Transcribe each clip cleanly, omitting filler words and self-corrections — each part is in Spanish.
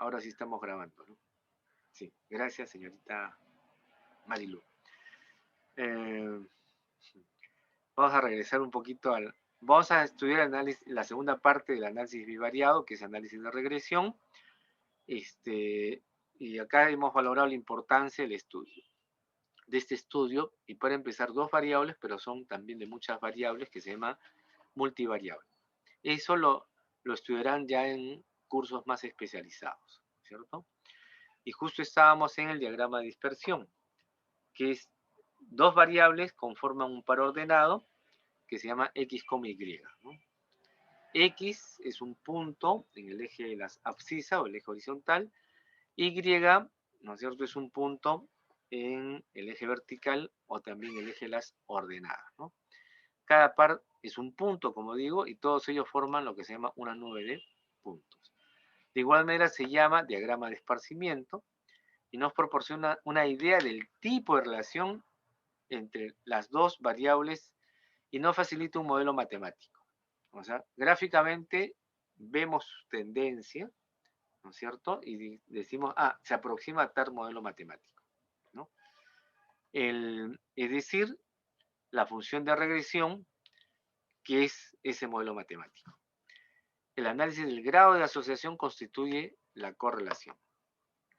ahora sí estamos grabando, ¿no? Sí, gracias, señorita Marilu. Eh, vamos a regresar un poquito al... Vamos a estudiar el análisis, la segunda parte del análisis bivariado, que es análisis de regresión. Y acá hemos valorado la importancia del estudio, de este estudio, y pueden empezar dos variables, pero son también de muchas variables, que se llama multivariable. Eso lo estudiarán ya en cursos más especializados, ¿cierto? Y justo estábamos en el diagrama de dispersión, que es dos variables conforman un par ordenado que se llama X, Y, ¿no? X es un punto en el eje de las abscisas o el eje horizontal. Y, ¿no es cierto?, es un punto en el eje vertical o también el eje de las ordenadas, ¿no? Cada par es un punto, como digo, y todos ellos forman lo que se llama una nube de puntos. De igual manera se llama diagrama de esparcimiento y nos proporciona una idea del tipo de relación entre las dos variables y nos facilita un modelo matemático. O sea, gráficamente vemos tendencia, ¿no es cierto? Y decimos, se aproxima a tal modelo matemático, ¿no? Es decir, la función de regresión, que es ese modelo matemático. El análisis del grado de asociación constituye la correlación,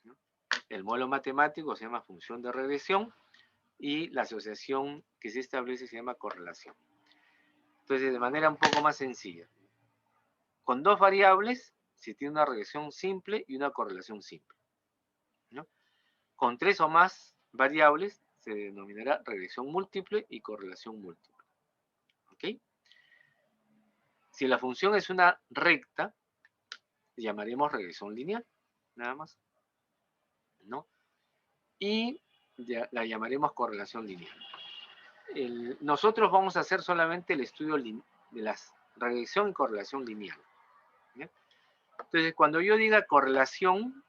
¿no? El modelo matemático se llama función de regresión y la asociación que se establece se llama correlación. Entonces, de manera un poco más sencilla, con dos variables se tiene una regresión simple y una correlación simple, ¿no? Con tres o más variables se denominará regresión múltiple y correlación múltiple, ¿ok? Si la función es una recta, llamaremos regresión lineal, nada más, ¿no? Y la llamaremos correlación lineal. Nosotros vamos a hacer solamente el estudio de la regresión y correlación lineal, ¿ya? Entonces, cuando yo diga correlación,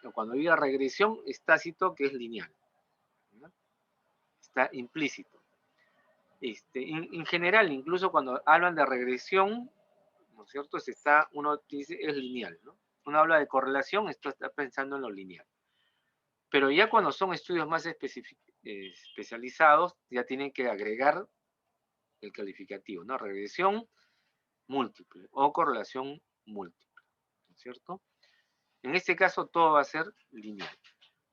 o cuando diga regresión, es tácito que es lineal, ¿no? Está implícito. En general, incluso cuando hablan de regresión, ¿no es cierto? Uno dice es lineal, ¿no? Uno habla de correlación, esto está pensando en lo lineal. Pero ya cuando son estudios más especializados, ya tienen que agregar el calificativo, ¿no? Regresión múltiple o correlación múltiple, ¿no es cierto? En este caso todo va a ser lineal.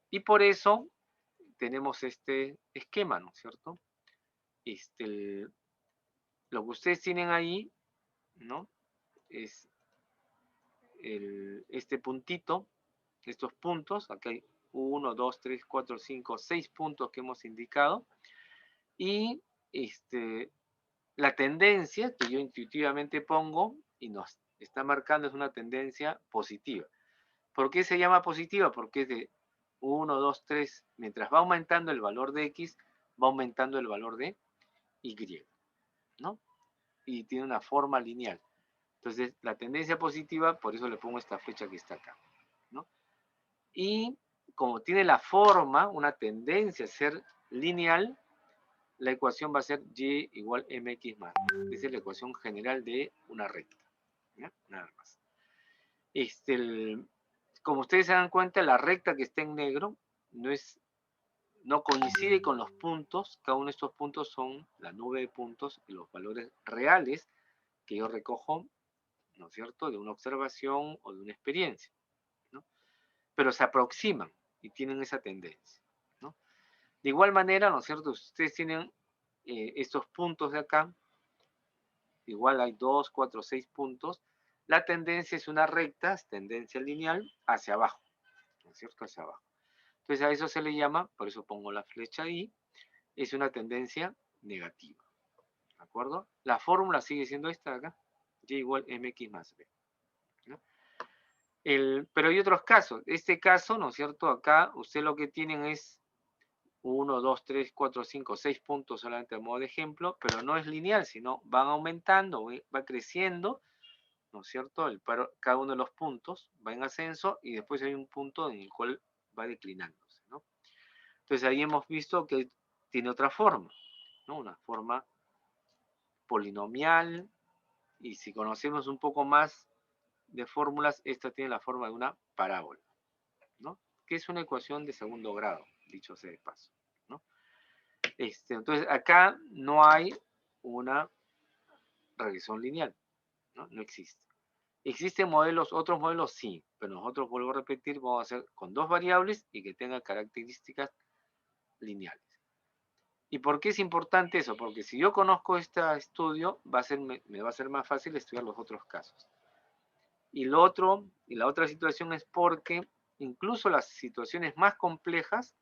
Y por eso tenemos este esquema, ¿no es cierto? Lo que ustedes tienen ahí, ¿no? Es este puntito, estos puntos, acá hay 1, 2, 3, 4, 5, 6 puntos que hemos indicado, y la tendencia que yo intuitivamente pongo y nos está marcando es una tendencia positiva. ¿Por qué se llama positiva? Porque es de 1, 2, 3, mientras va aumentando el valor de X, va aumentando el valor de Y, ¿no? Y tiene una forma lineal. Entonces, la tendencia positiva, por eso le pongo esta flecha que está acá, ¿no? Y como tiene la forma, una tendencia a ser lineal, la ecuación va a ser y igual mx más. Esa es la ecuación general de una recta, ¿ya? Nada más. Como ustedes se dan cuenta, la recta que está en negro no coincide con los puntos. Cada uno de estos puntos son la nube de puntos y los valores reales que yo recojo, ¿no es cierto?, de una observación o de una experiencia, ¿no? Pero se aproximan y tienen esa tendencia, ¿no? De igual manera, ¿no es cierto?, ustedes tienen estos puntos de acá, igual hay 2, 4, 6 puntos, la tendencia es una recta, es tendencia lineal hacia abajo, ¿no es cierto?, hacia abajo. Entonces a eso se le llama, por eso pongo la flecha ahí, es una tendencia negativa, ¿de acuerdo? La fórmula sigue siendo esta de acá, y igual mx más b, ¿no? Pero hay otros casos. Este caso, ¿no es cierto? Acá usted lo que tienen es 1, 2, 3, 4, 5, 6 puntos solamente a modo de ejemplo, pero no es lineal, sino van aumentando, va creciendo, ¿no es cierto? Cada uno de los puntos va en ascenso y después hay un punto en el cual va declinándose, ¿no? Entonces ahí hemos visto que tiene otra forma, ¿no? Una forma polinomial, y si conocemos un poco más de fórmulas, esta tiene la forma de una parábola, ¿no? Que es una ecuación de segundo grado, dicho sea de paso, ¿no? Entonces, acá no hay una regresión lineal, ¿no? No existe. ¿Existen modelos, otros modelos? Sí, pero nosotros, vuelvo a repetir, vamos a hacer con dos variables y que tengan características lineales. ¿Y por qué es importante eso? Porque si yo conozco este estudio, me va a ser más fácil estudiar los otros casos. Y la otra situación es porque incluso las situaciones más complejas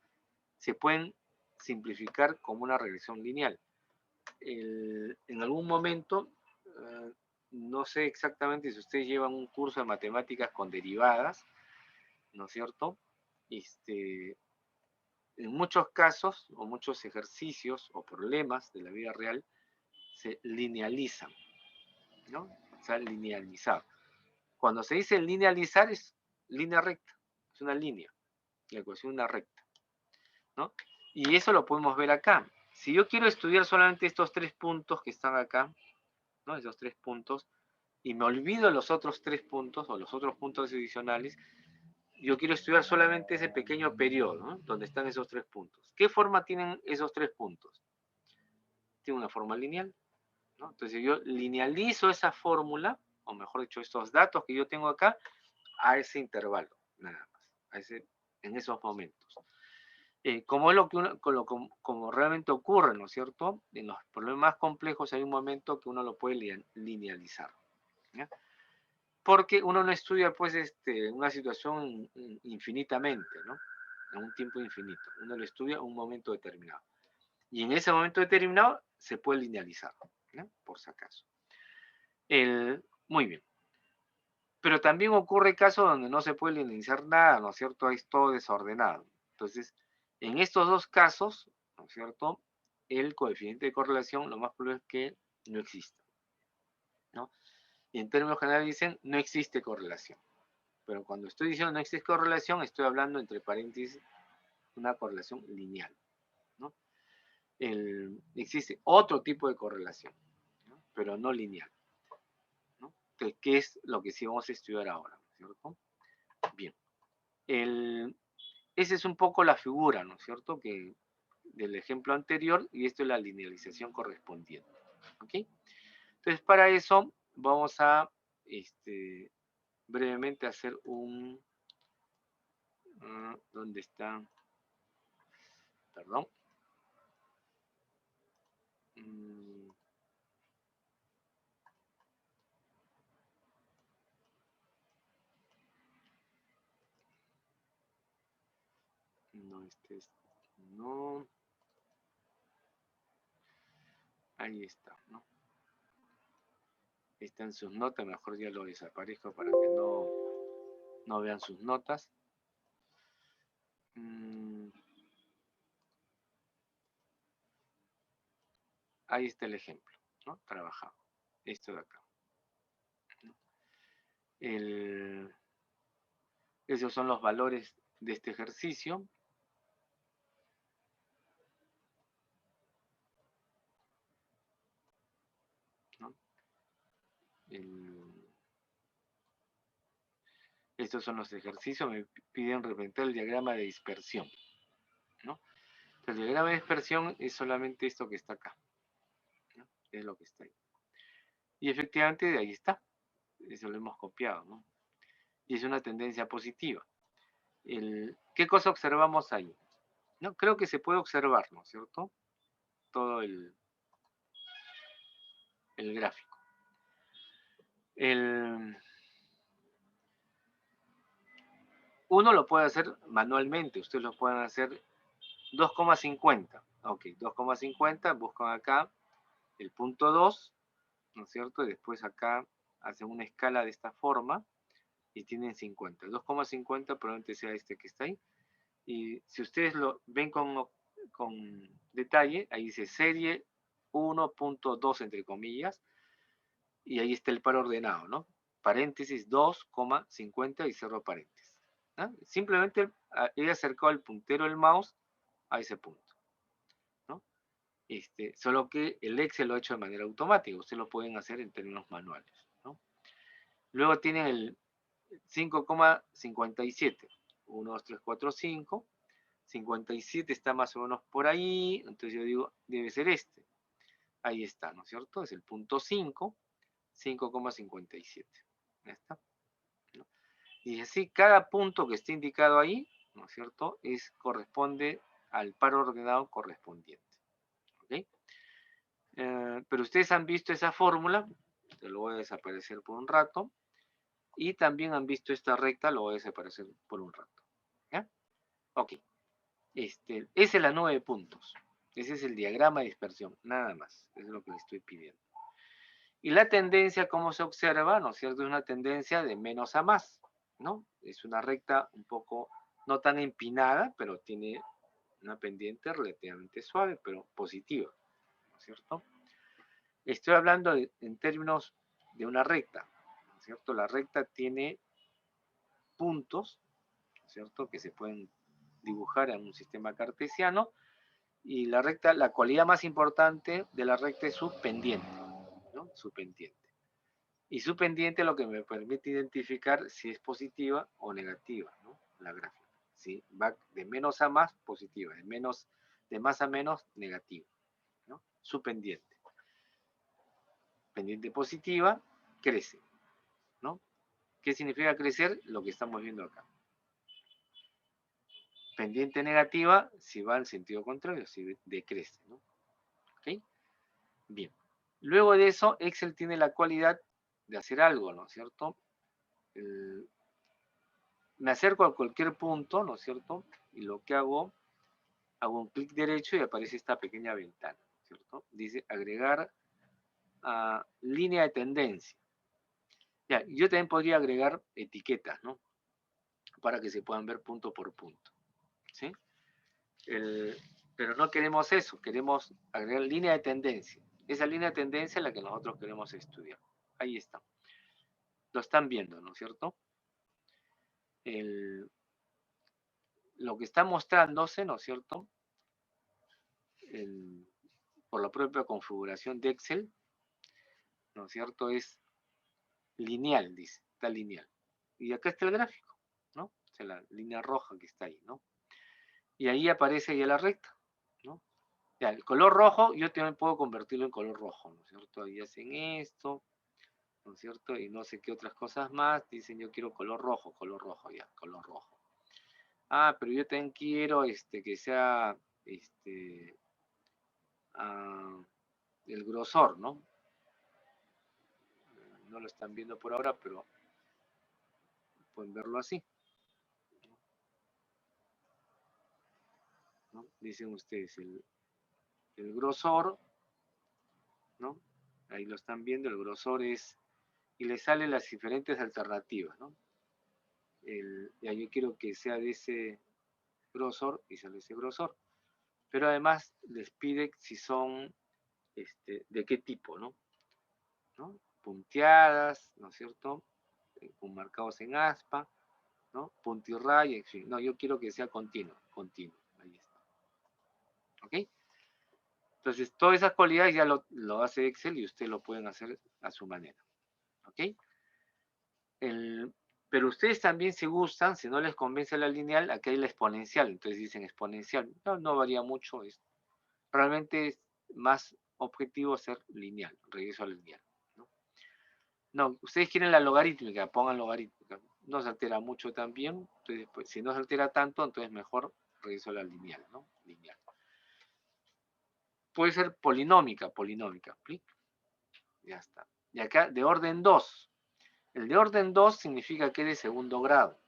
se pueden simplificar como una regresión lineal. En algún momento, no sé exactamente si ustedes llevan un curso de matemáticas con derivadas, ¿no es cierto? En muchos casos o muchos ejercicios o problemas de la vida real se linealizan, ¿no? O sea, linealizar. Cuando se dice linealizar es línea recta, es una línea, la ecuación es una recta, ¿no? Y eso lo podemos ver acá. Si yo quiero estudiar solamente estos tres puntos que están acá, ¿no? Esos tres puntos, y me olvido los otros tres puntos o los otros puntos adicionales, yo quiero estudiar solamente ese pequeño periodo, ¿no? Donde están esos tres puntos. ¿Qué forma tienen esos tres puntos? Tiene una forma lineal, ¿no? Entonces yo linealizo esa fórmula, o mejor dicho, estos datos que yo tengo acá, a ese intervalo, nada más, en esos momentos. Como es lo que como realmente ocurre, ¿no es cierto? En los problemas más complejos hay un momento que uno lo puede linealizar, ¿ya? Porque uno no estudia, pues, una situación infinitamente, ¿no? En un tiempo infinito. Uno lo estudia en un momento determinado. Y en ese momento determinado se puede linealizar, ¿no? Por si acaso. Muy bien. Pero también ocurre casos donde no se puede linealizar nada, ¿no es cierto? Es todo desordenado. Entonces, en estos dos casos, ¿no es cierto? El coeficiente de correlación lo más probable es que no exista, ¿no? Y en términos generales dicen, no existe correlación. Pero cuando estoy diciendo no existe correlación, estoy hablando entre paréntesis una correlación lineal, ¿no? Existe otro tipo de correlación, ¿no? Pero no lineal, ¿no? Entonces, ¿qué es lo que sí vamos a estudiar ahora? ¿No es cierto? Bien. Esa es un poco la figura, ¿no es cierto? Del ejemplo anterior, y esto es la linealización correspondiente, ¿ok? Entonces, para eso vamos a brevemente hacer ¿dónde está? Perdón. No, no. Ahí está, ¿no? Está en sus notas, mejor ya lo desaparezco para que no vean sus notas. Ahí está el ejemplo, ¿no? Trabajado. Esto de acá. Esos son los valores de este ejercicio. ¿No? Estos son los ejercicios. Me piden representar el diagrama de dispersión, ¿no? El diagrama de dispersión es solamente esto que está acá, ¿no? Es lo que está ahí. Y efectivamente de ahí está. Eso lo hemos copiado, ¿no? Y es una tendencia positiva. ¿Qué cosa observamos ahí? ¿No? Creo que se puede observar, ¿no es cierto? Todo el gráfico. Uno lo puede hacer manualmente, ustedes lo pueden hacer 2,50. Ok, 2,50, buscan acá el punto 2, ¿no es cierto? Y después acá hacen una escala de esta forma y tienen 50. 2,50 probablemente sea este que está ahí. Y si ustedes lo ven con detalle, ahí dice serie 1.2 entre comillas, y ahí está el par ordenado, ¿no? Paréntesis 2,50 y cerro paréntesis, ¿no? Simplemente he acercado el puntero del mouse a ese punto, ¿no? Solo que el Excel lo ha hecho de manera automática, ustedes lo pueden hacer en términos manuales, ¿no? Luego tienen el 5,57. 1, 2, 3, 4, 5. 57 está más o menos por ahí. Entonces yo digo, debe ser este. Ahí está, ¿no es cierto? Es el punto 5, 5,57. Ya está. ¿No? Y así, cada punto que esté indicado ahí, ¿no es cierto? Corresponde al par ordenado correspondiente. ¿Ok? Pero ustedes han visto esa fórmula, te lo voy a desaparecer por un rato, y también han visto esta recta, lo voy a desaparecer por un rato. ¿Ya? Ok. Esa es la 9 puntos. Ese es el diagrama de dispersión, nada más. Eso es lo que le estoy pidiendo. Y la tendencia, como se observa, ¿no es cierto? Es una tendencia de menos a más, ¿no? Es una recta un poco, no tan empinada, pero tiene una pendiente relativamente suave, pero positiva, ¿no es cierto? Estoy hablando en términos de una recta, ¿no es cierto? La recta tiene puntos, ¿no es cierto? Que se pueden dibujar en un sistema cartesiano, y la recta, la cualidad más importante de la recta es su pendiente, ¿no? Su pendiente. Y su pendiente lo que me permite identificar si es positiva o negativa, ¿no? La gráfica. ¿Sí? Va de menos a más, positiva, de más a menos, negativa, ¿no? Su pendiente. Pendiente positiva, crece, ¿no? ¿Qué significa crecer? Lo que estamos viendo acá. Pendiente negativa, si va en sentido contrario, si decrece, ¿no? ¿Ok? Bien. Luego de eso, Excel tiene la cualidad de hacer algo, ¿no es cierto? Me acerco a cualquier punto, ¿no es cierto? Y lo que hago un clic derecho y aparece esta pequeña ventana, ¿cierto? Dice agregar a línea de tendencia. Ya, yo también podría agregar etiquetas, ¿no? Para que se puedan ver punto por punto, ¿sí? Pero no queremos eso, queremos agregar línea de tendencia. Esa línea de tendencia es la que nosotros queremos estudiar. Ahí está. Lo están viendo, ¿no es cierto? Lo que está mostrándose, ¿no es cierto? Por la propia configuración de Excel, ¿no es cierto? Es lineal, dice, está lineal. Y acá está el gráfico, ¿no? O sea, la línea roja que está ahí, ¿no? Y ahí aparece ya la recta, ¿no? Ya, el color rojo, yo también puedo convertirlo en color rojo, ¿no es cierto? Ahí hacen esto, ¿no es cierto? Y no sé qué otras cosas más, dicen yo quiero color rojo, ya, color rojo. Ah, pero yo también quiero que sea el grosor, ¿no? No lo están viendo por ahora, pero pueden verlo así, ¿no? Dicen ustedes el grosor, ¿no? Ahí lo están viendo, el grosor es, y le salen las diferentes alternativas, ¿no? Ya yo quiero que sea de ese grosor y sale ese grosor. Pero además les pide si son de qué tipo, ¿no? ¿No? Punteadas, ¿no es cierto? Con marcados en aspa, ¿no? Puntirraya, en fin. No, yo quiero que sea continuo, ahí está. ¿Ok? Entonces, todas esas cualidades ya lo hace Excel y ustedes lo pueden hacer a su manera. ¿Ok? Pero ustedes también se gustan, si no les convence la lineal, aquí hay la exponencial. Entonces dicen exponencial. No varía mucho. Realmente es más objetivo ser lineal. Regreso a la lineal. No, ustedes quieren la logarítmica, pongan logarítmica. No se altera mucho también. Entonces, pues, si no se altera tanto, entonces mejor regreso a la lineal, ¿no? Lineal. Puede ser polinómica. ¿Sí? Ya está. Y acá de orden 2. El de orden 2 significa que es de segundo grado,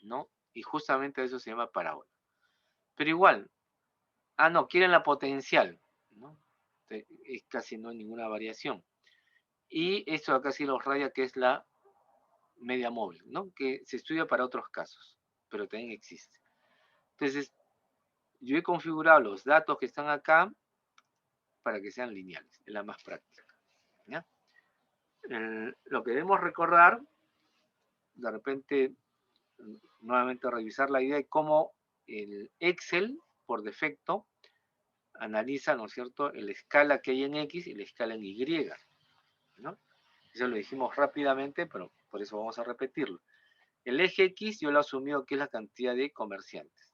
¿no? Y justamente eso se llama parábola. Pero igual, no, quieren la potencial, ¿no? Es casi no hay ninguna variación. Y esto acá sí los raya, que es la media móvil, ¿no? Que se estudia para otros casos, pero también existe. Entonces, yo he configurado los datos que están acá para que sean lineales, es la más práctica, ¿ya? Lo que debemos recordar, de repente, nuevamente revisar la idea de cómo el Excel, por defecto, analiza, ¿no es cierto?, la escala que hay en X y la escala en Y, ¿no? Eso lo dijimos rápidamente, pero por eso vamos a repetirlo. El eje X yo lo he asumido que es la cantidad de comerciantes,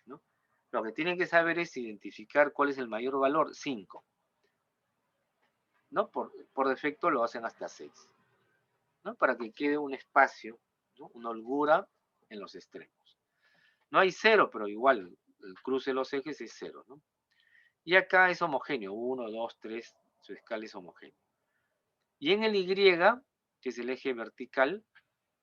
¿no? Lo que tienen que saber es identificar cuál es el mayor valor, 5, ¿no? Por defecto lo hacen hasta 6, ¿no? Para que quede un espacio, ¿no? Una holgura en los extremos. No hay 0, pero igual el cruce de los ejes es 0, ¿no? Y acá es homogéneo, 1, 2, 3, su escala es homogénea. Y en el Y, que es el eje vertical,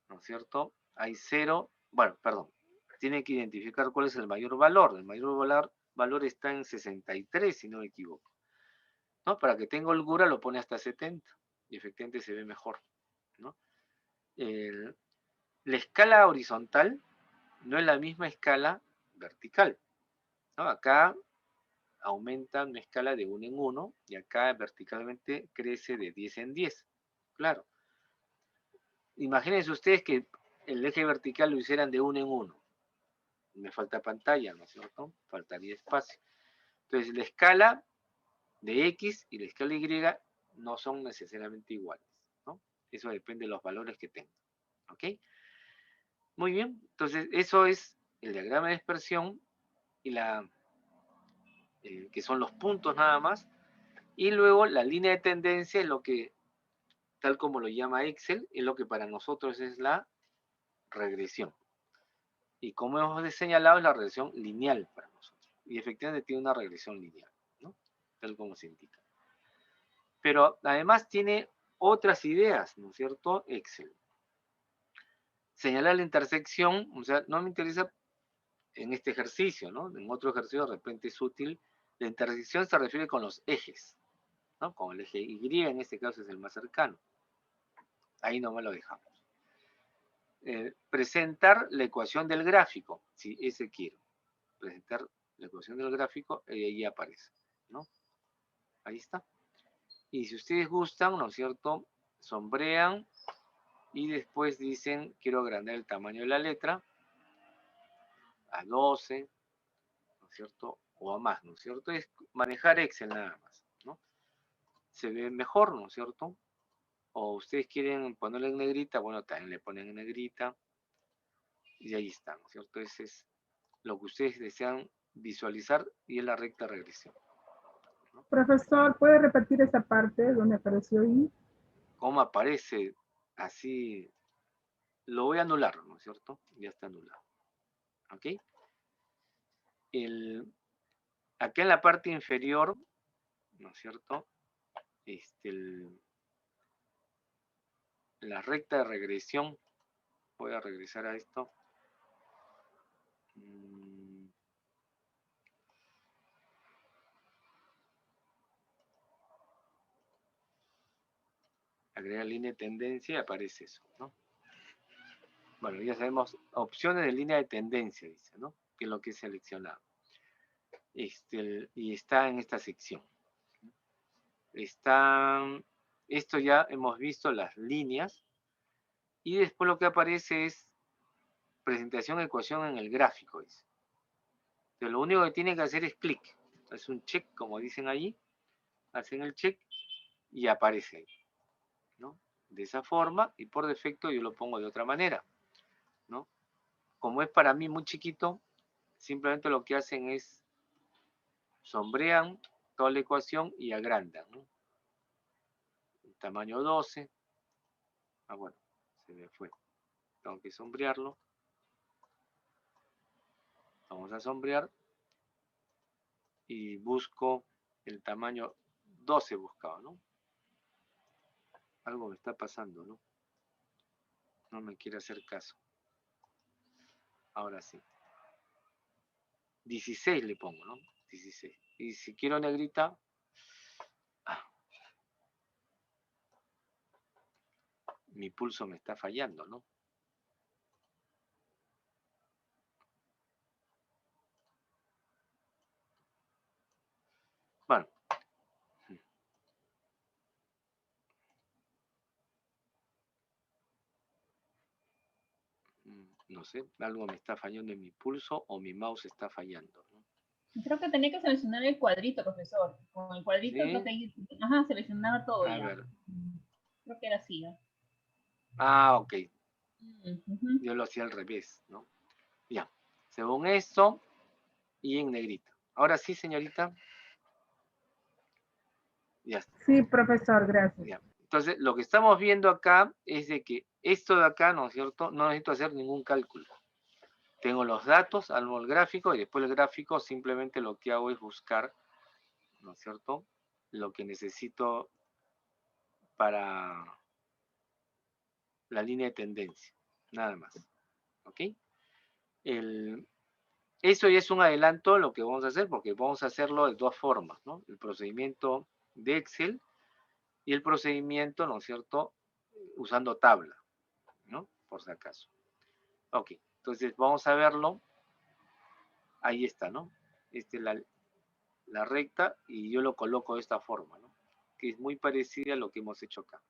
¿no es cierto? Hay 0, bueno, perdón, tiene que identificar cuál es el mayor valor. El mayor valor está en 63, si no me equivoco, ¿no? Para que tenga holgura lo pone hasta 70 y efectivamente se ve mejor, ¿no? La escala horizontal no es la misma escala vertical, ¿no? Acá aumenta una escala de 1 en 1 y acá verticalmente crece de 10 en 10. Claro. Imagínense ustedes que el eje vertical lo hicieran de 1 en 1. Me falta pantalla, ¿no es cierto? Faltaría espacio. Entonces la escala de X y la escala Y no son necesariamente iguales, ¿no? Eso depende de los valores que tengan, ¿ok? Muy bien, entonces eso es el diagrama de dispersión y que son los puntos nada más, y luego la línea de tendencia es lo que, tal como lo llama Excel, es lo que para nosotros es la regresión. Y como hemos señalado, es la regresión lineal para nosotros. Y efectivamente tiene una regresión lineal, ¿no? Tal como se indica. Pero además tiene otras ideas, ¿no es cierto? Excel. Señalar la intersección, o sea, no me interesa en este ejercicio, ¿no? En otro ejercicio de repente es útil. La intersección se refiere con los ejes, ¿no? Con el eje Y, en este caso es el más cercano. Ahí nomás lo dejamos. Presentar la ecuación del gráfico, si ese quiero. Presentar la ecuación del gráfico y ahí aparece, ¿no? Ahí está. Y si ustedes gustan, ¿no es cierto? Sombrean y después dicen, quiero agrandar el tamaño de la letra a 12, ¿no es cierto? O a más, ¿no es cierto? Es manejar Excel nada más, ¿no? Se ve mejor, ¿no es cierto? O ustedes quieren ponerle en negrita, bueno, también le ponen en negrita y ahí está, ¿no es cierto? Ese es lo que ustedes desean visualizar y es la recta regresión, ¿no? Profesor, ¿puede repetir esa parte donde apareció I? ¿Cómo aparece así? Lo voy a anular, ¿no es cierto? Ya está anulado. ¿Ok? Acá en la parte inferior, ¿no es cierto? La recta de regresión, voy a regresar a esto. Agregar línea de tendencia y aparece eso, ¿no? Bueno, ya sabemos, opciones de línea de tendencia, dice, ¿no? Que es lo que he seleccionado. Y está en esta sección. Esto ya hemos visto las líneas y después lo que aparece es presentación de ecuación en el gráfico, dice. Entonces, lo único que tiene que hacer es clic. Es un check, como dicen allí. Hacen el check y aparece ahí, ¿no? De esa forma, y por defecto yo lo pongo de otra manera, ¿no? Como es para mí muy chiquito, simplemente lo que hacen es sombrean toda la ecuación y agrandan, ¿no? El tamaño 12. Ah, bueno, se me fue. Tengo que sombrearlo. Vamos a sombrear y busco el tamaño 12 buscado, ¿no? Algo me está pasando, ¿no? No me quiere hacer caso. Ahora sí. 16 le pongo, ¿no? 16. Y si quiero negrita, mi pulso me está fallando, ¿no? Bueno. No sé, algo me está fallando en mi pulso o mi mouse está fallando, ¿no? Creo que tenía que seleccionar el cuadrito, profesor. Con el cuadrito ¿Sí? creo que ahí, ajá, seleccionaba todo A ya. ver. Creo que era así, ¿no? Ah, ok. Ujú. Yo lo hacía al revés, ¿no? Ya. Según esto, y en negrito. Ahora sí, señorita. Ya está. Sí, profesor, gracias. Ya. Entonces, lo que estamos viendo acá es de que esto de acá, ¿no es cierto? No necesito hacer ningún cálculo. Tengo los datos, armo el gráfico y después el gráfico simplemente lo que hago es buscar, ¿no es cierto? Lo que necesito para la línea de tendencia. Nada más. ¿Ok? Eso ya es un adelanto de lo que vamos a hacer porque vamos a hacerlo de dos formas, ¿no? El procedimiento de Excel y el procedimiento, ¿no es cierto? Usando tabla, ¿no? Por si acaso. Ok, entonces vamos a verlo. Ahí está, ¿no? Esta es la recta y yo lo coloco de esta forma, ¿no? Que es muy parecida a lo que hemos hecho acá,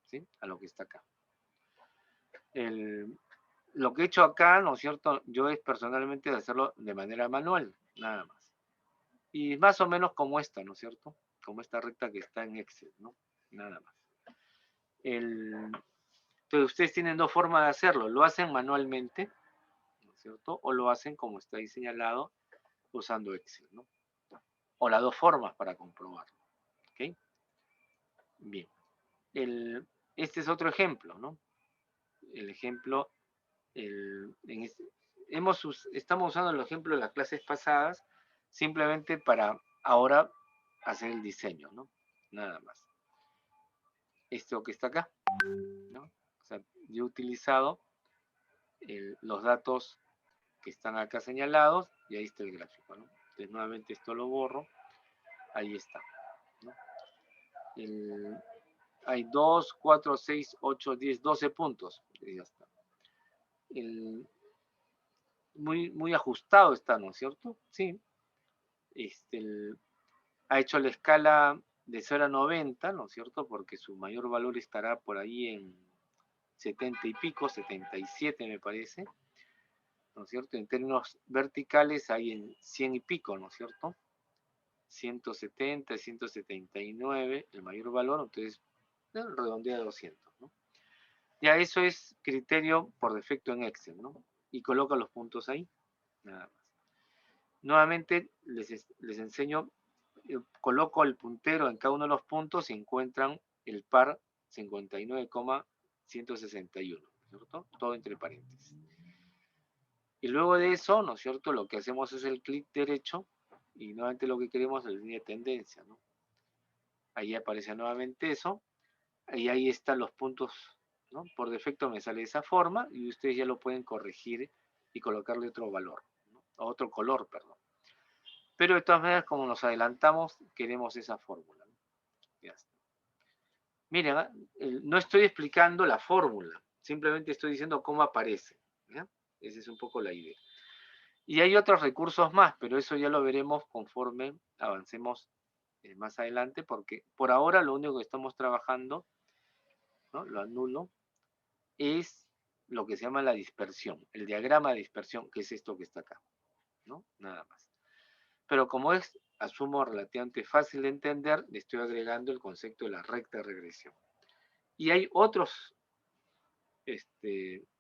¿sí? A lo que está acá. Lo que he hecho acá, ¿no es cierto? Yo es personalmente de hacerlo de manera manual, nada más. Y más o menos como esta, ¿no es cierto? Como esta recta que está en Excel, ¿no? Nada más. Entonces ustedes tienen dos formas de hacerlo. Lo hacen manualmente, ¿no es cierto? O lo hacen como está ahí señalado, usando Excel, ¿no? O las dos formas para comprobarlo. ¿Ok? Bien. Este es otro ejemplo, ¿no? El ejemplo, estamos usando el ejemplo de las clases pasadas simplemente para ahora hacer el diseño, ¿no? Nada más. Esto que está acá, ¿no? O sea, yo he utilizado los datos que están acá señalados y ahí está el gráfico, ¿no? Entonces nuevamente esto lo borro, ahí está, ¿no? Hay 2, 4, 6, 8, 10, 12 puntos, y ya está. Muy ajustado está, ¿no es cierto? Sí. Ha hecho la escala de 0 a 90, ¿no es cierto? Porque su mayor valor estará por ahí en 70 y pico, 77 me parece, ¿no es cierto? En términos verticales hay en 100 y pico, ¿no es cierto? 170, 179, el mayor valor, entonces redondea a 200, ¿no? Ya eso es criterio por defecto en Excel, ¿no? Y coloca los puntos ahí, nada más. Nuevamente les enseño, coloco el puntero en cada uno de los puntos y encuentran el par 59,161, ¿cierto? Todo entre paréntesis. Y luego de eso, ¿no es cierto? Lo que hacemos es el clic derecho y nuevamente lo que queremos es la línea de tendencia, ¿no? Ahí aparece nuevamente eso y ahí están los puntos, ¿no? Por defecto me sale de esa forma y ustedes ya lo pueden corregir y colocarle otro valor, ¿no? Otro color, perdón. Pero de todas maneras, como nos adelantamos, queremos esa fórmula, ¿no? Ya está. Miren, no estoy explicando la fórmula, simplemente estoy diciendo cómo aparece, ¿ya? Esa es un poco la idea. Y hay otros recursos más, pero eso ya lo veremos conforme avancemos más adelante, porque por ahora lo único que estamos trabajando, ¿no? Lo anulo, es lo que se llama la dispersión, el diagrama de dispersión, que es esto que está acá, ¿no? Nada más. Pero como es, asumo, relativamente fácil de entender, le estoy agregando el concepto de la recta de regresión. Y hay otros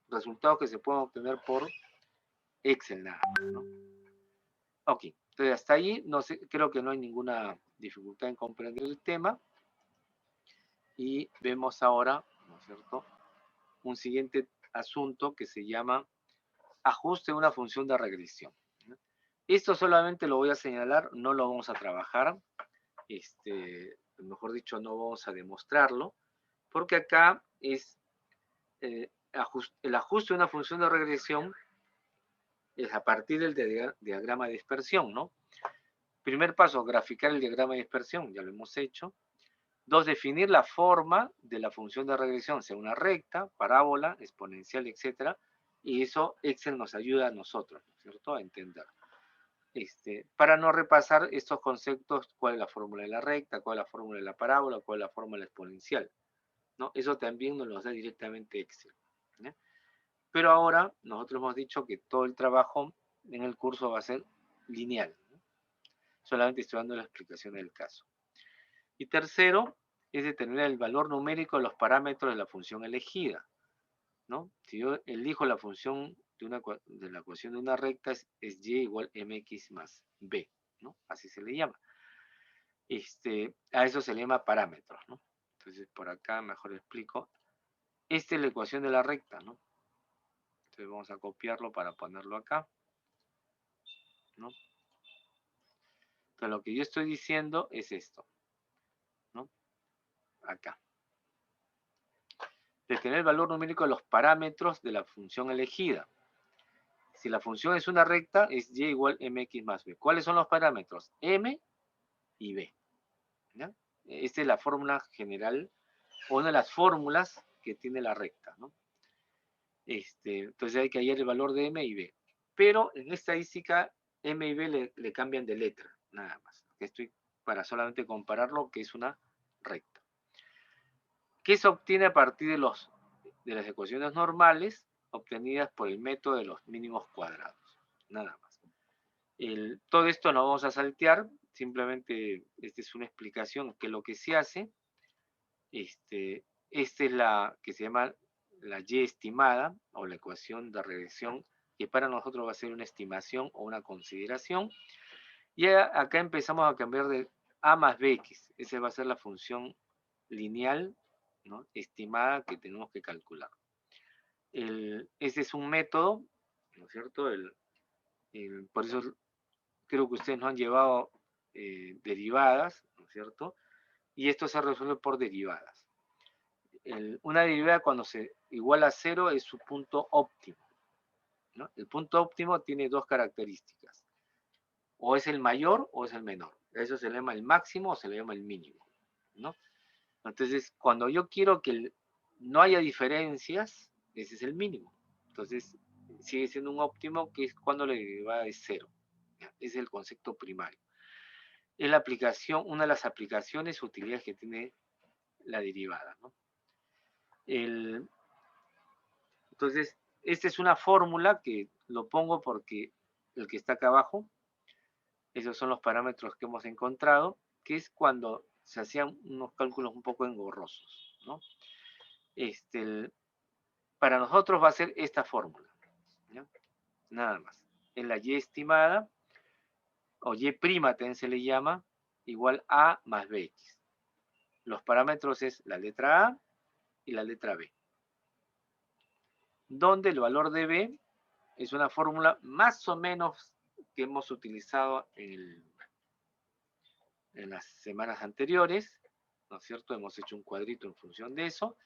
resultados que se pueden obtener por Excel nada más, ¿no? Ok, entonces hasta ahí no sé, creo que no hay ninguna dificultad en comprender el tema. Y vemos ahora, ¿no es cierto?, un siguiente asunto que se llama ajuste de una función de regresión. Esto solamente lo voy a señalar, no lo vamos a trabajar, mejor dicho, no vamos a demostrarlo, porque acá es el ajuste de una función de regresión es a partir del diagrama de dispersión, ¿no? Primer paso, graficar el diagrama de dispersión, ya lo hemos hecho. 2, definir la forma de la función de regresión, sea una recta, parábola, exponencial, etc. Y eso Excel nos ayuda a nosotros, ¿no es cierto?, a entender. Para no repasar estos conceptos, cuál es la fórmula de la recta, cuál es la fórmula de la parábola, cuál es la fórmula de la exponencial, ¿no? Eso también nos lo da directamente Excel, ¿no? Pero ahora nosotros hemos dicho que todo el trabajo en el curso va a ser lineal, ¿no? Solamente estoy dando la explicación del caso. Y tercero, es determinar el valor numérico de los parámetros de la función elegida, ¿no? Si yo elijo la función de la ecuación de una recta, es y igual mx más b, ¿no? Así se le llama. A eso se le llama parámetros, ¿no? Entonces, por acá mejor explico. Esta es la ecuación de la recta, ¿no? Entonces vamos a copiarlo para ponerlo acá, ¿no? Entonces lo que yo estoy diciendo es esto, ¿no? Acá. Detener el valor numérico de los parámetros de la función elegida. Si la función es una recta, es y igual mx más b. ¿Cuáles son los parámetros? M y b, ¿ya? Esta es la fórmula general, o una de las fórmulas que tiene la recta, ¿no? Entonces hay que hallar el valor de m y b. Pero en estadística, m y b le cambian de letra, nada más. Estoy para solamente compararlo, que es una recta. ¿Qué se obtiene a partir de las ecuaciones normales obtenidas por el método de los mínimos cuadrados? Nada más. Todo esto no vamos a saltear, simplemente esta es una explicación que lo que se hace, esta es la que se llama la y estimada, o la ecuación de regresión, que para nosotros va a ser una estimación o una consideración. Y acá empezamos a cambiar de a más bx, esa va a ser la función lineal, ¿no?, estimada que tenemos que calcular. Ese es un método, ¿no es cierto? Por eso creo que ustedes no han llevado derivadas, ¿no es cierto? Y esto se resuelve por derivadas. Una derivada cuando se iguala a 0 es su punto óptimo, ¿no? El punto óptimo tiene dos características. O es el mayor o es el menor. Eso se le llama el máximo o se le llama el mínimo, ¿no? Entonces, cuando yo quiero que no haya diferencias, ese es el mínimo. Entonces, sigue siendo un óptimo, que es cuando la derivada es 0. Es el concepto primario. Es la aplicación, una de las aplicaciones, utilidades que tiene la derivada, ¿no? Entonces, esta es una fórmula que lo pongo porque el que está acá abajo, esos son los parámetros que hemos encontrado, que es cuando se hacían unos cálculos un poco engorrosos, ¿no? Para nosotros va a ser esta fórmula, ¿no? Nada más. En la y estimada, o y prima también se le llama, igual a más bx. Los parámetros es la letra a y la letra b, donde el valor de b es una fórmula más o menos que hemos utilizado en las semanas anteriores, ¿no es cierto? Hemos hecho un cuadrito en función de eso.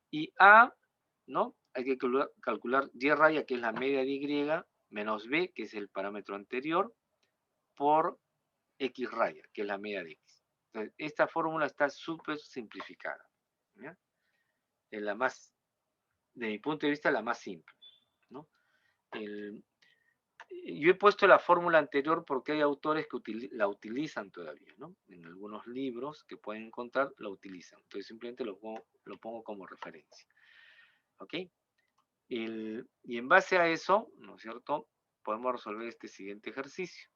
Y a, ¿no? Hay que calcular y raya, que es la media de y, menos b, que es el parámetro anterior, por x raya, que es la media de x. Entonces, esta fórmula está súper simplificada, ¿ya? Es la más, de mi punto de vista, la más simple, ¿no? Yo he puesto la fórmula anterior porque hay autores que la utilizan todavía, ¿no? En algunos libros que pueden encontrar, la utilizan. Entonces, simplemente lo pongo como referencia. ¿Ok? Y en base a eso, ¿no es cierto?, podemos resolver este siguiente ejercicio,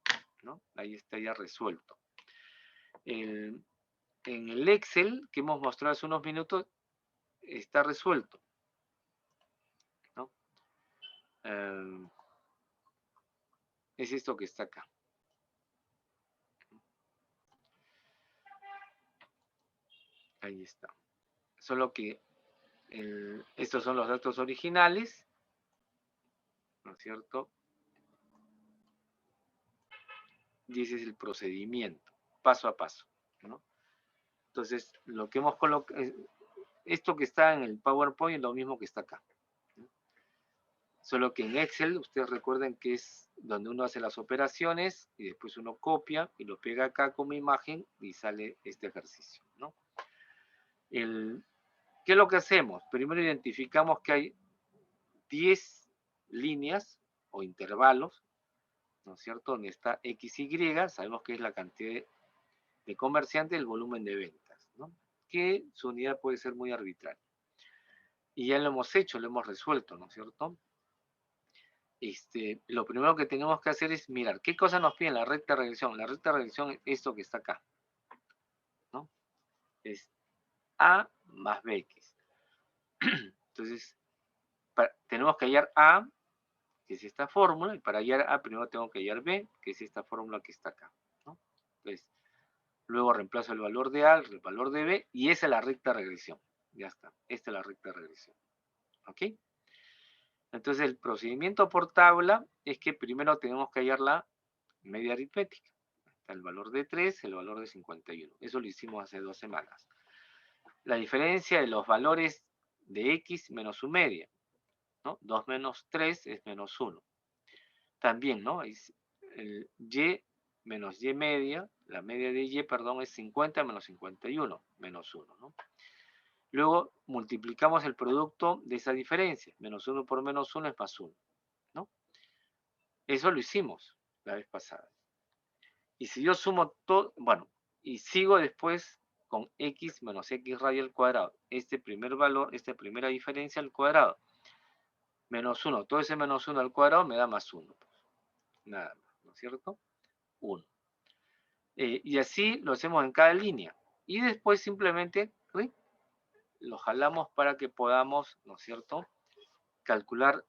¿no? Ahí está ya resuelto. En el Excel que hemos mostrado hace unos minutos, está resuelto, ¿no? Es esto que está acá. Ahí está. Solo que estos son los datos originales, ¿no es cierto? Y ese es el procedimiento, paso a paso, ¿no? Entonces, lo que hemos colocado, esto que está en el PowerPoint es lo mismo que está acá, ¿no? Solo que en Excel, ustedes recuerden que es donde uno hace las operaciones y después uno copia y lo pega acá como imagen y sale este ejercicio, ¿no? ¿Qué es lo que hacemos? Primero identificamos que hay 10 líneas o intervalos, ¿no es cierto?, donde está XY, sabemos que es la cantidad de comerciantes, el volumen de ventas, ¿no? Que su unidad puede ser muy arbitraria. Y ya lo hemos hecho, lo hemos resuelto, ¿no es cierto? Lo primero que tenemos que hacer es mirar qué cosa nos pide la recta de regresión. La recta de regresión es esto que está acá, ¿no? Es A más BX. Entonces, tenemos que hallar A, que es esta fórmula, y para hallar A primero tengo que hallar B, que es esta fórmula que está acá, ¿no? Entonces, luego reemplazo el valor de A, el valor de B, y esa es la recta regresión. Ya está, esta es la recta regresión. ¿Ok? Entonces, el procedimiento por tabla es que primero tenemos que hallar la media aritmética. Está el valor de 3, el valor de 51. Eso lo hicimos hace 2 semanas. La diferencia de los valores de X menos su media, ¿no? 2 menos 3 es menos 1. También, ¿no? El Y menos Y media, la media de Y, perdón, es 50 menos 51, menos 1, ¿no? Luego multiplicamos el producto de esa diferencia. Menos 1 por menos 1 es más 1, ¿no? Eso lo hicimos la vez pasada. Y si yo sumo todo, bueno, y sigo después con X menos X radio al cuadrado. Este primer valor, esta primera diferencia al cuadrado. Menos 1, todo ese menos 1 al cuadrado me da más 1. Nada más, ¿no es cierto? 1. Y así lo hacemos en cada línea. Y después simplemente lo jalamos para que podamos, ¿no es cierto?, calcular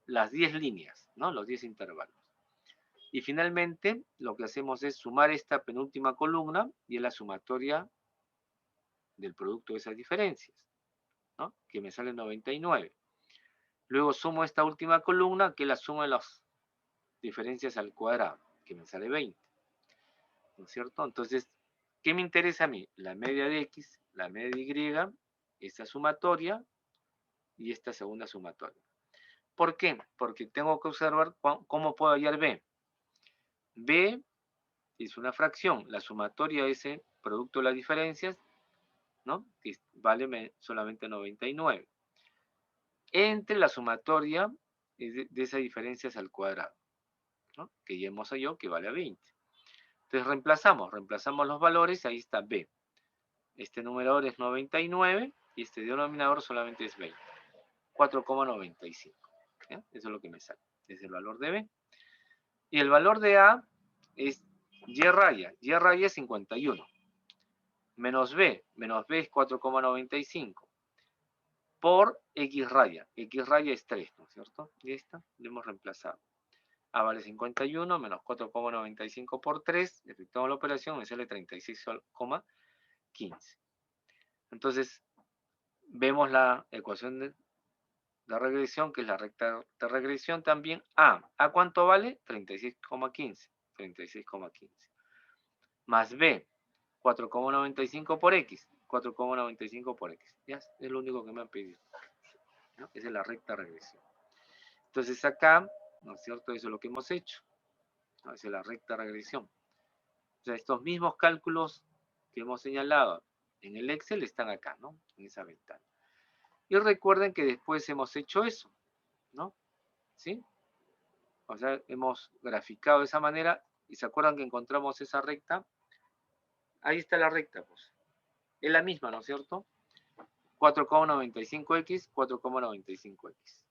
las 10 líneas, ¿no? Los 10 intervalos. Y finalmente lo que hacemos es sumar esta penúltima columna y es la sumatoria del producto de esas diferencias, ¿no? Que me sale 99. Luego sumo esta última columna que es la suma de las diferencias al cuadrado, que me sale 20. ¿No es cierto? Entonces, ¿qué me interesa a mí? La media de X, la media de Y, esta sumatoria y esta segunda sumatoria. ¿Por qué? Porque tengo que observar cómo puedo hallar B. B es una fracción, la sumatoria de ese producto de las diferencias, ¿no? Que vale solamente 99. Entre la sumatoria de esas diferencias al cuadrado, ¿no? Que ya hemos hallado que vale a 20. Entonces reemplazamos los valores, ahí está B. Este numerador es 99 y este denominador solamente es 20. 4,95. Eso es lo que me sale. Es el valor de B. Y el valor de A es Y raya. Y raya es 51. Menos B es 4,95. Por X raya. X raya es 3, ¿no es cierto? Y esta lo hemos reemplazado. A vale 51 menos 4,95 por 3. Efectuamos la operación, me sale 36,15. Entonces, vemos la ecuación de regresión, que es la recta de regresión también. ¿A cuánto vale? 36,15. 36,15. Más B, 4,95 por X. 4,95 por X. Ya es lo único que me han pedido, ¿no? Esa es la recta regresión. Entonces acá, ¿no es cierto? Eso es lo que hemos hecho, ¿no? Esa es la recta regresión. O sea, estos mismos cálculos que hemos señalado en el Excel están acá, ¿no? En esa ventana. Y recuerden que después hemos hecho eso, ¿no? ¿Sí? O sea, hemos graficado de esa manera y se acuerdan que encontramos esa recta. Ahí está la recta, pues. Es la misma, ¿no es cierto? 4,95x, 4,95x.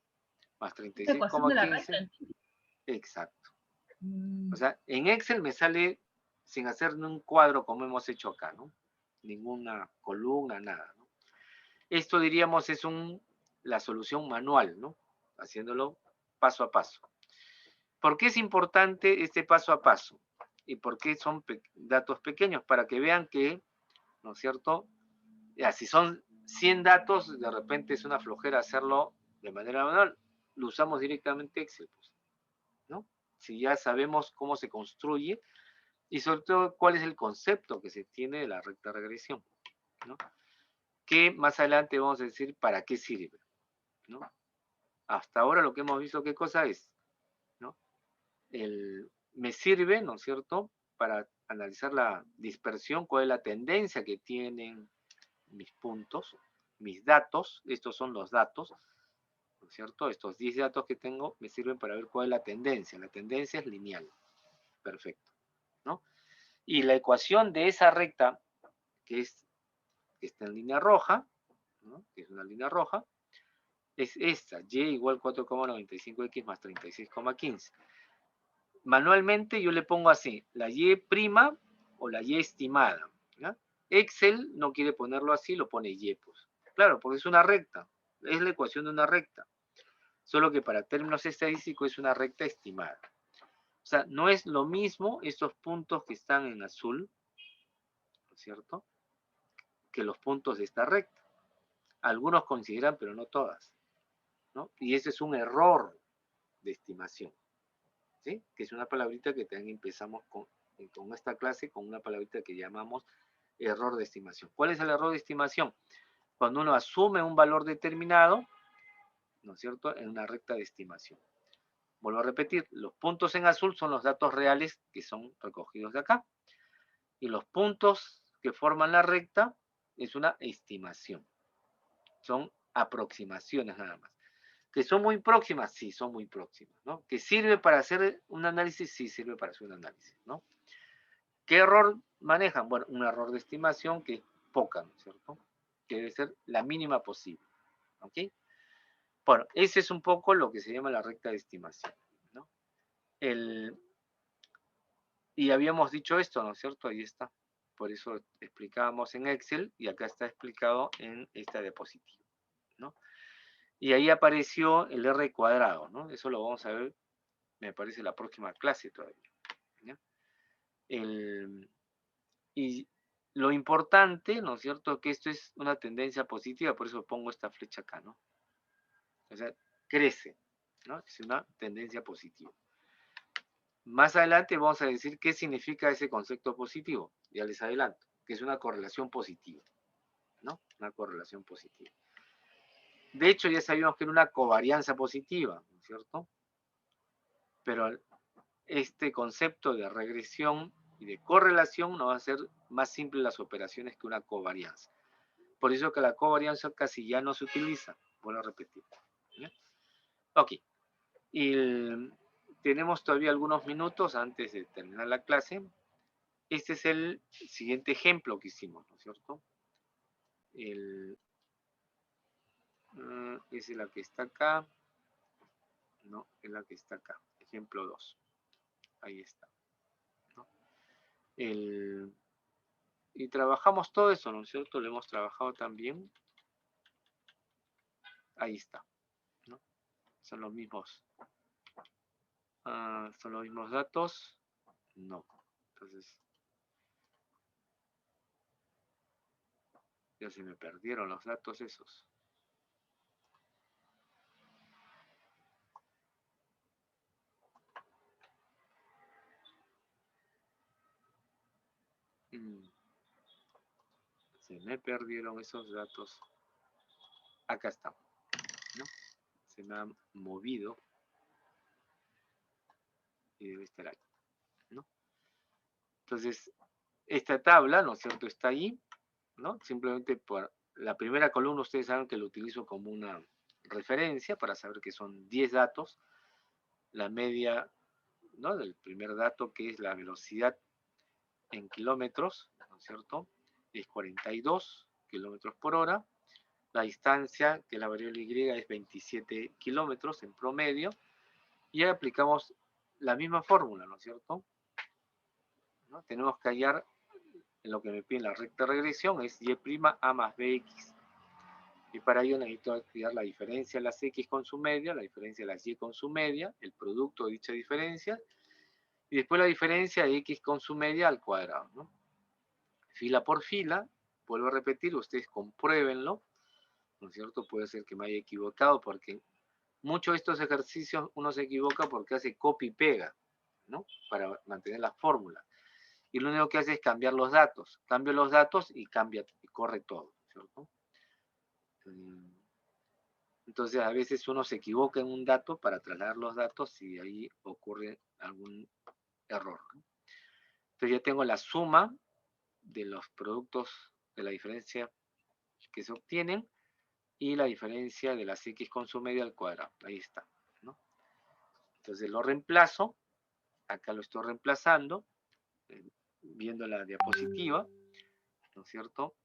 Más Esta ecuación de la recta. 36,15. Exacto. O sea, en Excel me sale sin hacer un cuadro como hemos hecho acá, ¿no? Ninguna columna, nada, ¿no? Esto diríamos es la solución manual, ¿no? Haciéndolo paso a paso. ¿Por qué es importante este paso a paso? ¿Y por qué son datos pequeños? Para que vean que, ¿no es cierto? Ya, si son 100 datos, de repente es una flojera hacerlo de manera manual. Lo usamos directamente Excel, pues, ¿no? Si ya sabemos cómo se construye y sobre todo cuál es el concepto que se tiene de la recta regresión, ¿no? Que más adelante vamos a decir para qué sirve, ¿no? Hasta ahora lo que hemos visto, ¿qué cosa es? ¿No? Me sirve, ¿no es cierto?, para analizar la dispersión, cuál es la tendencia que tienen mis puntos, mis datos. Estos son los datos, ¿no es cierto? Estos 10 datos que tengo me sirven para ver cuál es la tendencia. La tendencia es lineal. Perfecto, ¿no? Y la ecuación de esa recta, que está en línea roja, ¿no? Que es una línea roja, es esta, y igual 4,95x más 36,15. Manualmente yo le pongo así, la y prima o la y estimada, ¿ya? Excel no quiere ponerlo así, lo pone Y, pues. Claro, porque es una recta. Es la ecuación de una recta. Solo que para términos estadísticos es una recta estimada. O sea, no es lo mismo estos puntos que están en azul, ¿no es cierto?, que los puntos de esta recta. Algunos consideran, pero no todas, ¿no? Y ese es un error de estimación, ¿sí? Que es una palabrita que también empezamos con esta clase, con una palabrita que llamamos error de estimación. ¿Cuál es el error de estimación? Cuando uno asume un valor determinado, ¿no es cierto?, en una recta de estimación. Vuelvo a repetir, los puntos en azul son los datos reales que son recogidos de acá. Y los puntos que forman la recta es una estimación. Son aproximaciones nada más. ¿Que son muy próximas? Sí, son muy próximas, ¿no? ¿Que sirve para hacer un análisis? Sí, sirve para hacer un análisis, ¿no? ¿Qué error manejan? Bueno, un error de estimación que es poca, ¿no es cierto?, que debe ser la mínima posible, ¿ok? Bueno, ese es un poco lo que se llama la recta de estimación, ¿no? Y habíamos dicho esto, ¿no es cierto? Ahí está. Por eso explicábamos en Excel y acá está explicado en esta diapositiva, ¿no? Y ahí apareció el R cuadrado, ¿no? Eso lo vamos a ver, me parece, la próxima clase todavía, ¿ya? Y lo importante, ¿no es cierto?, que esto es una tendencia positiva, por eso pongo esta flecha acá, ¿no? O sea, crece, ¿no? Es una tendencia positiva. Más adelante vamos a decir qué significa ese concepto positivo, ya les adelanto, que es una correlación positiva, ¿no? Una correlación positiva. De hecho, ya sabíamos que era una covarianza positiva, ¿no es cierto? Pero este concepto de regresión y de correlación nos va a hacer más simples las operaciones que una covarianza. Por eso que la covarianza casi ya no se utiliza, vuelvo a repetir, ¿ya? Ok. Y tenemos todavía algunos minutos antes de terminar la clase. Este es el siguiente ejemplo que hicimos, ¿no es cierto? Es la que está acá. No, es la que está acá. Ejemplo 2. Ahí está, ¿no? Y trabajamos todo eso, ¿no es cierto? Lo hemos trabajado también. Ahí está, ¿no? Son los mismos. ¿Son los mismos datos? No. Entonces, ya se me perdieron los datos esos. Se me perdieron esos datos. Acá están, ¿no? Se me han movido y debe estar ahí, ¿no? Entonces, esta tabla, ¿no es cierto?, está ahí, ¿no? Simplemente por la primera columna ustedes saben que lo utilizo como una referencia para saber que son 10 datos. La media, ¿no?, del primer dato, que es la velocidad en kilómetros, ¿no es cierto?, es 42 kilómetros por hora. La distancia, que es la variable Y, es 27 kilómetros en promedio. Y aplicamos la misma fórmula, ¿no es cierto?, ¿no? Tenemos que hallar en lo que me piden la recta regresión, es y' a más bx. Y para ello necesito estudiar la diferencia de las x con su media, la diferencia de las y con su media, el producto de dicha diferencia, y después la diferencia de x con su media al cuadrado, ¿no? Fila por fila, vuelvo a repetir, ustedes compruébenlo, ¿no es cierto? Puede ser que me haya equivocado, porque muchos de estos ejercicios uno se equivoca porque hace copy y pega, ¿no?, para mantener la fórmula. Y lo único que hace es cambiar los datos. Cambio los datos y cambia y corre todo, ¿cierto? Entonces a veces uno se equivoca en un dato para trasladar los datos y ahí ocurre algún error, ¿no? Entonces ya tengo la suma de los productos de la diferencia que se obtienen y la diferencia de las x con su media al cuadrado. Ahí está, ¿no? Entonces lo reemplazo. Acá lo estoy reemplazando, viendo la diapositiva, ¿no es cierto?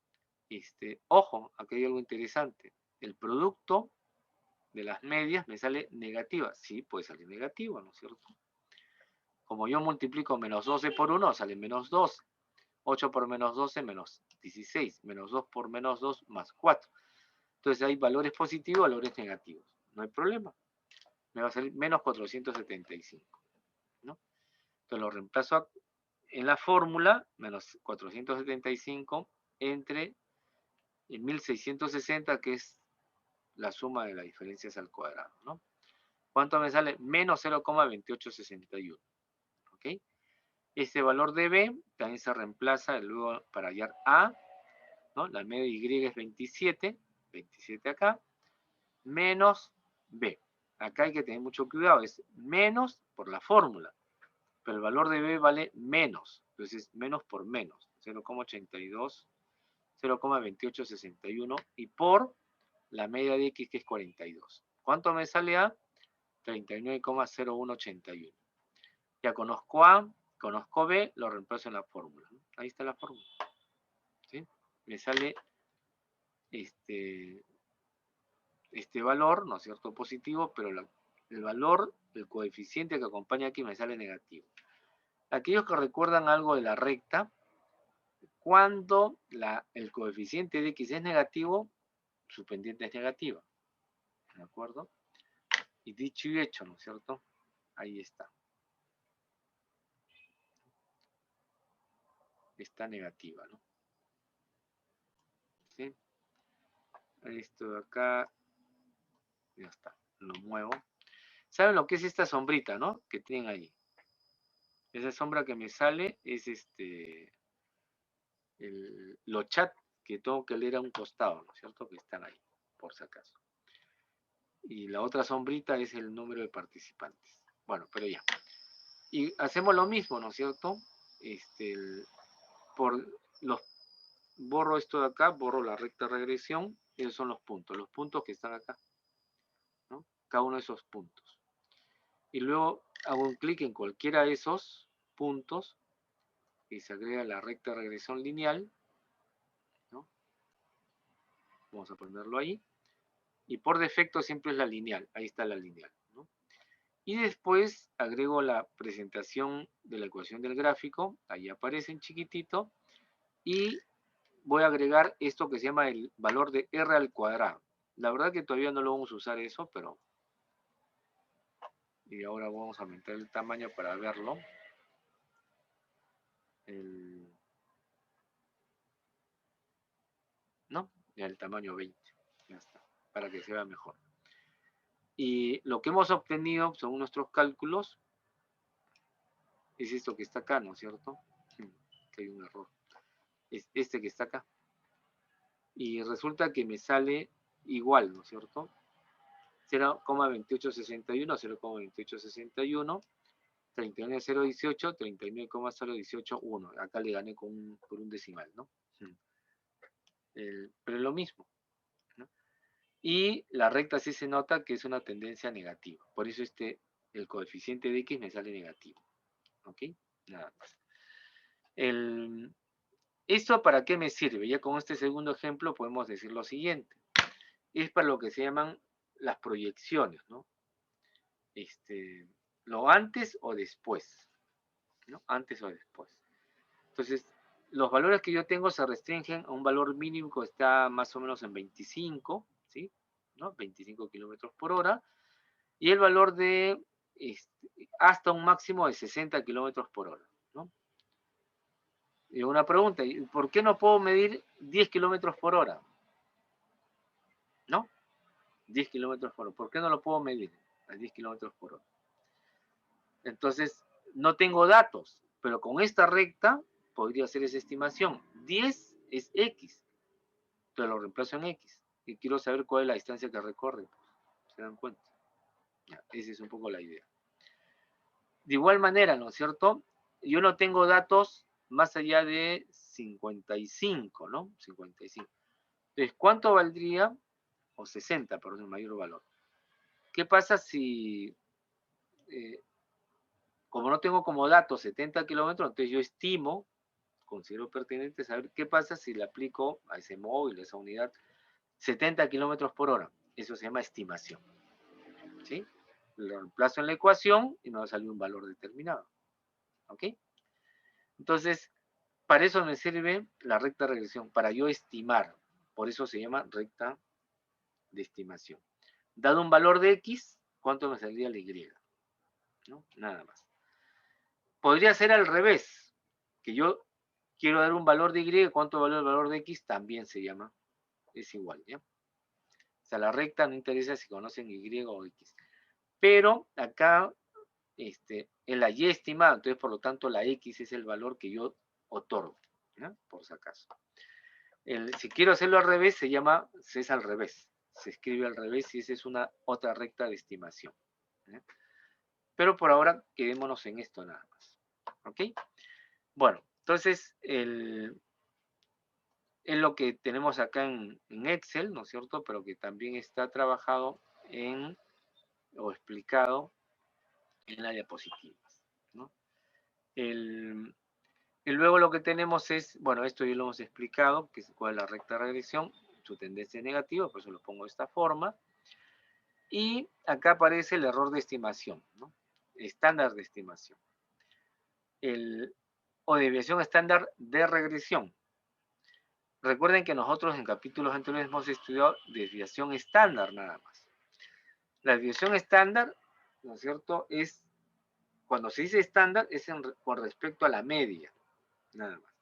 Ojo, aquí hay algo interesante. El producto de las medias me sale negativa. Sí, puede salir negativo, ¿no es cierto? Como yo multiplico menos 12 por 1, sale menos 2. 8 por menos 12, menos 16. Menos 2 por menos 2, más 4. Entonces hay valores positivos, valores negativos. No hay problema. Me va a salir menos 475. ¿No? Entonces lo reemplazo en la fórmula, menos 475 entre 1660, que es la suma de las diferencias al cuadrado, ¿no? ¿Cuánto me sale? Menos 0,2861. ¿Ok? Este valor de B también se reemplaza luego para hallar A, ¿no? La media de Y es 27, 27 acá, menos B. Acá hay que tener mucho cuidado, es menos por la fórmula, pero el valor de B vale menos, entonces menos por menos, 0,82, 0,2861 y por la media de X que es 42. ¿Cuánto me sale A? 39,0181. Ya conozco A, conozco B, lo reemplazo en la fórmula. Ahí está la fórmula. ¿Sí? Me sale este valor, ¿no es cierto?, positivo, pero el valor, el coeficiente que acompaña aquí me sale negativo. Aquellos que recuerdan algo de la recta, cuando el coeficiente de X es negativo, su pendiente es negativa. ¿De acuerdo? Y dicho y hecho, ¿no es cierto? Ahí está. Está negativa, ¿no? ¿Sí? Esto de acá, ya está, lo muevo. ¿Saben lo que es esta sombrita, no? Que tienen ahí. Esa sombra que me sale es los chats que tengo que leer a un costado, ¿no es cierto? Que están ahí, por si acaso. Y la otra sombrita es el número de participantes. Bueno, pero ya. Y hacemos lo mismo, ¿no es cierto? Borro esto de acá, borro la recta regresión, esos son los puntos que están acá, ¿no? Cada uno de esos puntos. Y luego hago un clic en cualquiera de esos puntos y se agrega la recta regresión lineal, ¿no? Vamos a ponerlo ahí. Y por defecto siempre es la lineal, ahí está la lineal, ¿no? Y después agrego la presentación de la ecuación del gráfico, ahí aparece en chiquitito, y voy a agregar esto que se llama el valor de R al cuadrado. La verdad que todavía no lo vamos a usar eso, pero... Y ahora vamos a aumentar el tamaño para verlo. ¿No? Ya el tamaño 20. Ya está, para que se vea mejor. Y lo que hemos obtenido, según nuestros cálculos, es esto que está acá, ¿no es cierto? Que hay un error. Es este que está acá. Y resulta que me sale igual, ¿no es cierto? 0,2861, 0,2861, 39,018, 39,0181. Acá le gané por un decimal, ¿no? Pero es lo mismo, ¿no? Y la recta sí se nota que es una tendencia negativa. Por eso el coeficiente de X me sale negativo. ¿Ok? Nada más. ¿Esto para qué me sirve? Ya con este segundo ejemplo podemos decir lo siguiente. Es para lo que se llaman las proyecciones, ¿no? Lo antes o después, ¿no? Antes o después. Entonces, los valores que yo tengo se restringen a un valor mínimo que está más o menos en 25, ¿sí? ¿No? 25 kilómetros por hora. Y el valor de hasta un máximo de 60 kilómetros por hora, ¿no? Y una pregunta, ¿por qué no puedo medir 10 kilómetros por hora? ¿No? 10 kilómetros por hora. ¿Por qué no lo puedo medir a 10 kilómetros por hora? Entonces, no tengo datos, pero con esta recta podría hacer esa estimación. 10 es X, pero lo reemplazo en X. Y quiero saber cuál es la distancia que recorre. ¿Se dan cuenta? Ya, esa es un poco la idea. De igual manera, ¿no es cierto? Yo no tengo datos más allá de 55, ¿no? 55. Entonces, ¿cuánto valdría? O 60, perdón, el mayor valor. ¿Qué pasa si, como no tengo como datos 70 kilómetros, entonces yo estimo, considero pertinente saber qué pasa si le aplico a ese móvil, a esa unidad, 70 kilómetros por hora? Eso se llama estimación. ¿Sí? Lo reemplazo en la ecuación y me va a salir un valor determinado. ¿Ok? Entonces, Para eso me sirve la recta de regresión, para yo estimar. Por eso se llama recta de estimación. Dado un valor de X, ¿cuánto me saldría la Y? ¿No? Nada más. Podría ser al revés, que yo quiero dar un valor de Y, ¿cuánto vale el valor de X? También se llama, es igual, ¿ya? O sea, la recta no interesa si conocen Y o X. Pero acá es la Y estimada, entonces por lo tanto la X es el valor que yo otorgo, ¿ya? Por si acaso. Si quiero hacerlo al revés, es al revés. Se escribe al revés y esa es una otra recta de estimación, ¿ya? Pero por ahora quedémonos en esto nada más. ¿Ok? Bueno, entonces es lo que tenemos acá en Excel, ¿no es cierto? Pero que también está trabajado o explicado en las diapositivas, ¿no? Y luego lo que tenemos es, bueno, esto ya lo hemos explicado, que es cuál es la recta de regresión, su tendencia es negativa, por eso lo pongo de esta forma. Y acá aparece el error de estimación, ¿no? Estándar de estimación. O desviación estándar de regresión. Recuerden que nosotros en capítulos anteriores hemos estudiado desviación estándar nada más. La desviación estándar, ¿no es cierto?, es, cuando se dice estándar, es con respecto a la media, nada más.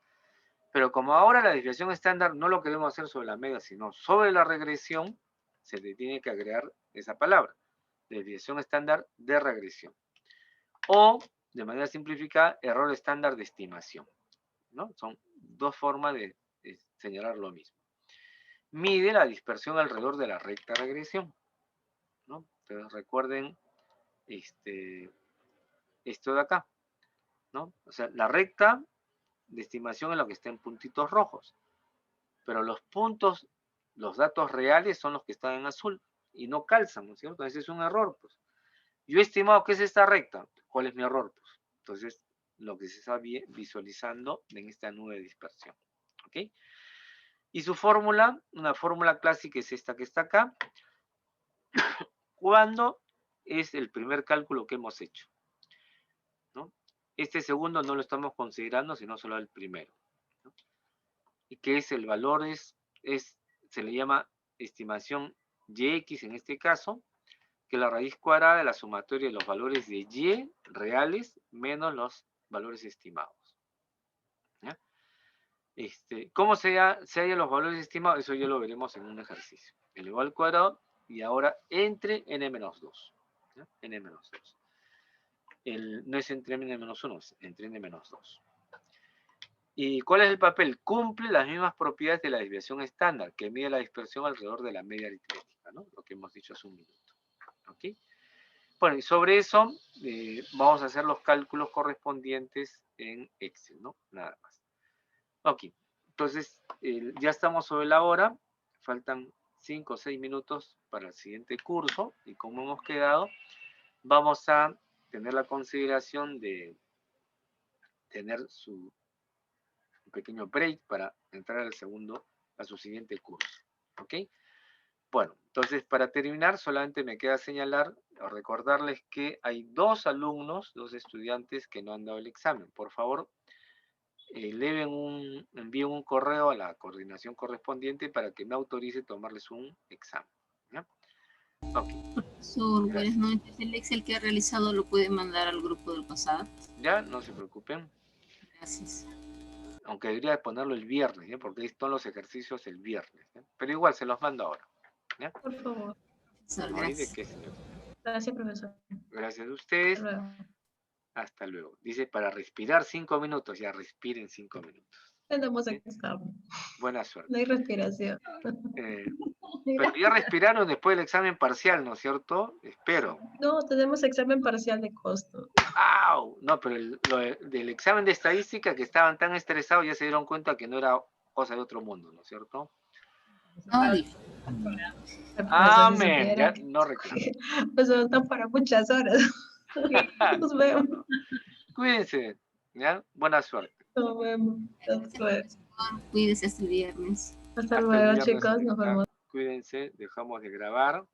Pero como ahora la desviación estándar no lo queremos hacer sobre la media, sino sobre la regresión, se le tiene que agregar esa palabra, desviación estándar de regresión. O, de manera simplificada, error estándar de estimación, ¿no? Son dos formas de señalar lo mismo. Mide la dispersión alrededor de la recta regresión, ¿no? Entonces recuerden esto de acá, ¿no? O sea, la recta de estimación es lo que está en puntitos rojos, pero los puntos, los datos reales son los que están en azul y no calzan, ¿no es cierto? Ese es un error, pues. Yo he estimado que es esta recta, ¿cuál es mi error? Pues, entonces, lo que se está visualizando en esta nube de dispersión, ¿ok? Y su fórmula, una fórmula clásica es esta que está acá, cuando es el primer cálculo que hemos hecho, ¿no? Este segundo no lo estamos considerando, sino solo el primero, ¿no? Y que es el valor, se le llama estimación YX en este caso, que es la raíz cuadrada de la sumatoria de los valores de Y reales menos los valores estimados, ¿ya? ¿Cómo se hallan los valores estimados? Eso ya lo veremos en un ejercicio. Elevado al cuadrado y ahora entre n-2, ¿ya? N-2. No es entre n-1, es entre n-2. ¿Y cuál es el papel? Cumple las mismas propiedades de la desviación estándar, que mide la dispersión alrededor de la media aritmética, ¿no? Lo que hemos dicho hace un minuto. ¿Ok? Bueno, y sobre eso vamos a hacer los cálculos correspondientes en Excel, ¿no? Nada más. Ok, entonces ya estamos sobre la hora, faltan 5 o 6 minutos para el siguiente curso, y como hemos quedado, vamos a tener la consideración de tener un pequeño break para entrar a su siguiente curso, ¿ok? Bueno, entonces para terminar solamente me queda señalar o recordarles que hay 2 alumnos, 2 estudiantes que no han dado el examen. Por favor, envíen un correo a la coordinación correspondiente para que me autorice tomarles un examen, ¿ya? Ok. Profesor, buenas noches. El Excel que ha realizado lo puede mandar al grupo del WhatsApp. Ya, no se preocupen. Gracias. Aunque debería ponerlo el viernes, ¿ya? Porque ahí están los ejercicios el viernes, ¿ya? Pero igual se los mando ahora, ¿ya? Por favor. Profesor, No hay de gracias. qué, señor. Gracias, profesor. Gracias a ustedes. Hasta luego. Hasta luego. Dice para respirar 5 minutos. Ya respiren 5 minutos. Tenemos ¿Sí? examen. Buena suerte. No hay respiración. Pero ya respiraron después del examen parcial, ¿no es cierto? Espero. No, tenemos examen parcial de costo. ¡Au! No, pero del examen de estadística que estaban tan estresados ya se dieron cuenta que no era cosa de otro mundo, ¿no es cierto? No, dije. Amén. Ya no reclamo. Pues no están para muchas horas. Nos vemos. Cuídense, ¿ya? Buena suerte. Nos vemos. Cuídese hasta el viernes. Hasta Hasta el luego, viernes, chicos. Nos señorita. vemos. Cuídense, dejamos de grabar.